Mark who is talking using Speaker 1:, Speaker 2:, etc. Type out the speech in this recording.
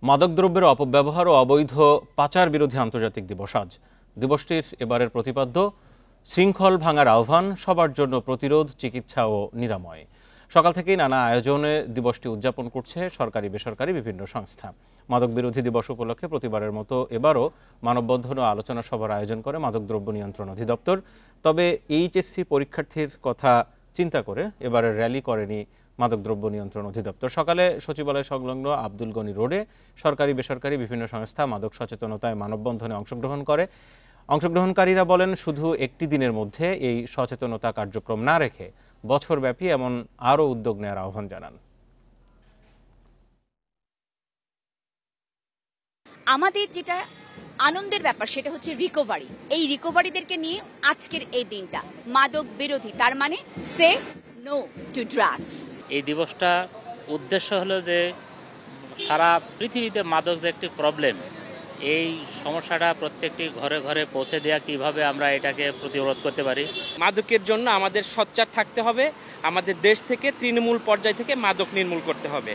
Speaker 1: মাদকদ্রব্যের অপব্যবহার ও অবৈধ পাচার বিরোধী আন্তর্জাতিক দিবস আজ। দিবসটির এবারের প্রতিপাদ্য শৃঙ্খল ভাঙার আহ্বান, সবার জন্য প্রতিরোধ, চিকিৎসা ও নিরাময়। সকাল থেকেই নানা আয়োজনে দিবসটি উদযাপন করছে সরকারি বেসরকারি বিভিন্ন সংস্থা। মাদক বিরোধী দিবস উপলক্ষে প্রতিবারের মতো এবারও মানববন্ধন ও আলোচনা সভার আয়োজন করে মাদকদ্রব্য নিয়ন্ত্রণ অধিদপ্তর। তবে এইচএসসি পরীক্ষার্থীর কথা চিন্তা করে এবারের র্যালি করেনি মাদকদ্রব্য নিয়ন্ত্রণ অধিদপ্তর। সকালে সচিবালয় সংলগ্ন আব্দুল গনি রোডে সরকারি বেসরকারি বিভিন্ন সংস্থা মাদক সচেতনতায় মানববন্ধনে অংশগ্রহণকারীরা বলেন, শুধু একটি দিনের মধ্যে এই সচেতনতা কার্যক্রম না রেখে বছরব্যাপী এমন আরও উদ্যোগ নেওয়ার আহ্বান জানান।
Speaker 2: আমাদের যেটা আনন্দের ব্যাপার সেটা হচ্ছে রিকভারি। এই রিকভারিদেরকে নিয়ে আজকের এই দিনটা মাদক বিরোধী, তার মানে সে নো টু ড্রাগস।
Speaker 3: এই দিবসটা উদ্দেশ্য হলো যে সারা পৃথিবীতে মাদক যে একটি প্রবলেম, এই সমস্যাটা প্রত্যেকটি ঘরে ঘরে পৌঁছে দেওয়া, কিভাবে আমরা এটাকে প্রতিরোধ করতে পারি।
Speaker 4: মাদকের জন্য আমাদের সোচ্চার থাকতে হবে, আমাদের দেশ থেকে তৃণমূল পর্যায় থেকে মাদক নির্মূল করতে হবে।